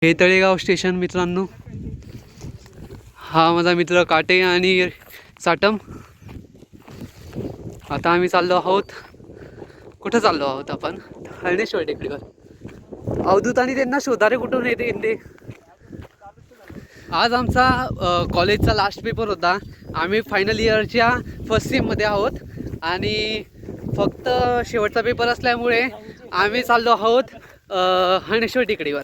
हे तळेगाव स्टेशन मित्रांनो. हा माझा मित्र काटे आणि साटम. आता आम्ही चाललो आहोत. कुठं चाललो आहोत आपण? हरणेश्वर टेकडीवर. अवधूत आणि त्यांना शोधारे कुठून येते. आज आमचा कॉलेजचा लास्ट पेपर होता. आम्ही फायनल इयरच्या फर्स्ट सेममध्ये आहोत आणि फक्त शेवटचा पेपर असल्यामुळे आम्ही चाललो आहोत हरणेश्वर टेकडीवर.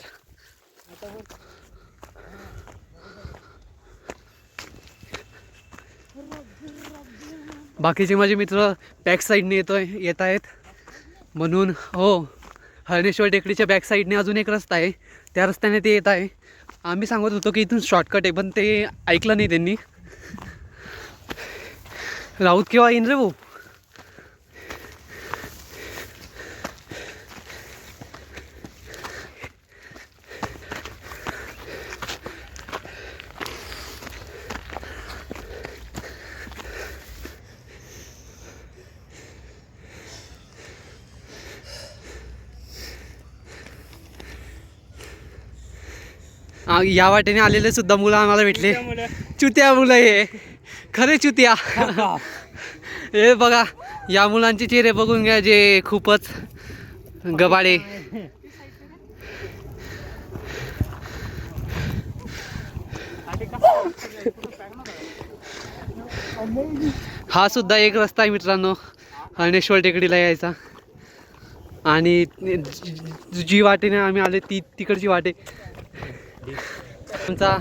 बाकीचे माझे मित्र बॅक साईडने येत आहेत म्हणून. हो, हरणेश्वर टेकडीच्या बॅक साईडने अजून एक रस्ता आहे, त्या रस्त्याने ते येत आहे. आम्ही सांगत होतो की इथून शॉर्टकट आहे, पण ते ऐकलं नाही त्यांनी. राऊत केव्हा येईन रे भाऊ? या वाटेने आलेले सुद्धा मुलं आम्हाला भेटले. चुत्या मुलं, हे खरे चुत्या. हे बघा, या मुलांचे चेहरे बघून घ्या जे खूपच गबाळे. हा सुद्धा एक रस्ता आहे मित्रांनो हरणेश्वर टेकडीला यायचा. आणि जी वाटेने आम्ही आले ती तिकडची वाटे आमचा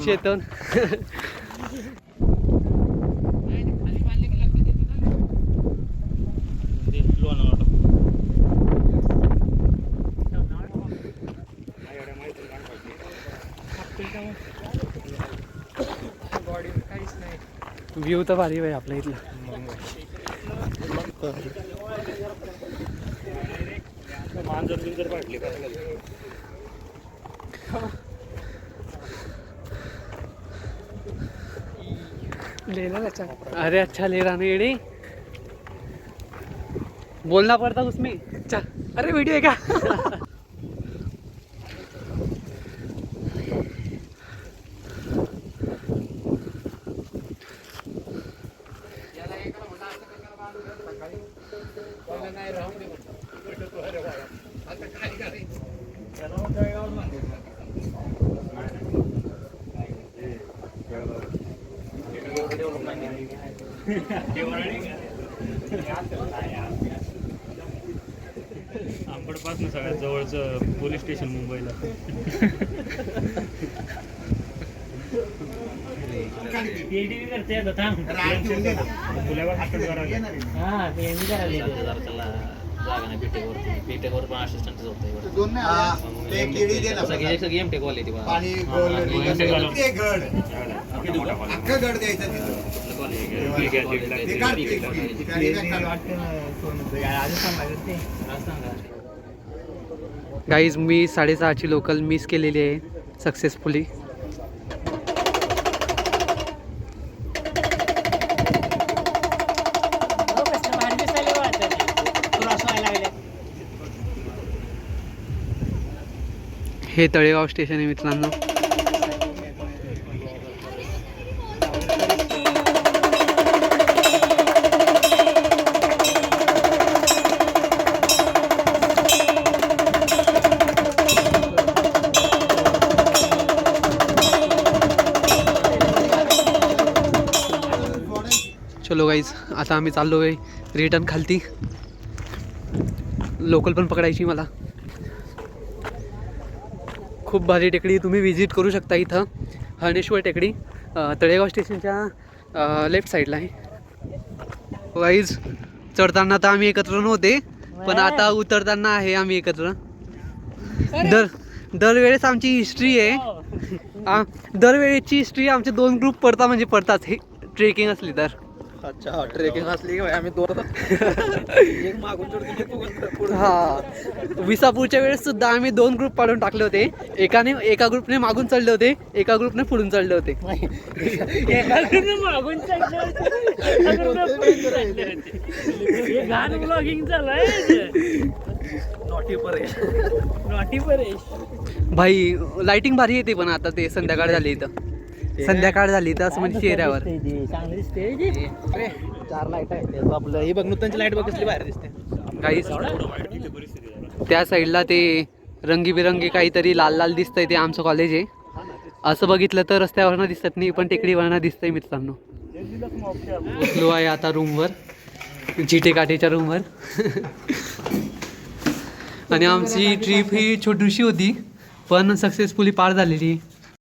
चेतन. व्ह्यू तर भारी आहे आपल्या इथला. अरे अच्छा ले रहा नहीं, बोलना पड़ता उसमें. अरे वीडियो है क्या? आंबडपासून सगळ्यात जवळचं पोलीस स्टेशन मुंबईला. गाईज, मी 6:30ची लोकल मिस केलेली आहे सक्सेसफुली. हे तळेगाव स्टेशन आहे मित्रांनो. चलो गाईज, आता आम्ही चाललो आहे रिटर्न खालती. लोकल पण पकडायची मला. खूप भारी टेकडी, तुम्ही विजिट करू शकता इथं. हरणेश्वर टेकडी तळेगाव स्टेशनच्या लेफ्ट साईडला आहे. गाईज, चढताना तर आम्ही एकत्र नव्हते, पण आता उतरताना आहे आम्ही एकत्र. दरवेळेस आमची हिस्ट्री आहे. दरवेळेची हिस्ट्री आमचे 2 ग्रुप पडतात, म्हणजे पडतात हे ट्रेकिंग असली तर. अच्छा ट्रेकिंग असली की आम्ही दोन एक मागून चढतो हा विसापूरच्या वेळेस सुद्धा आम्ही 2 ग्रुप पाडून टाकले होते. एका ग्रुपने मागून चढले होते, एका ग्रुपने पुढून चढले होते. मागून ब्लॉगिंग चालू नॉटी परेश. भाई लाइटिंग भारी येते पण आता ते संध्याकाळ झाली इथं. संध्याकाळ झाली इथं असं म्हणजे चेहऱ्यावर. चांगली स्टेज 4 लाईट आहेत आपलं. हे बघ नूतनची लाईट बघ कसली बाहेर दिसते. काहीच त्या साईडला ते रंगीबिरंगी काहीतरी लाल लाल दिसतंय ते आमचं कॉलेज आहे. असं बघितलं तर रस्त्यावरनं दिसत नाही पण टेकडीवरनं दिसतंय मित्रांनो. बसलो आहे आता रूमवर, जिटे काठीच्या रूमवर. आणि आमची ट्रिप ही छोटीशी होती पण सक्सेसफुली पार झालेली.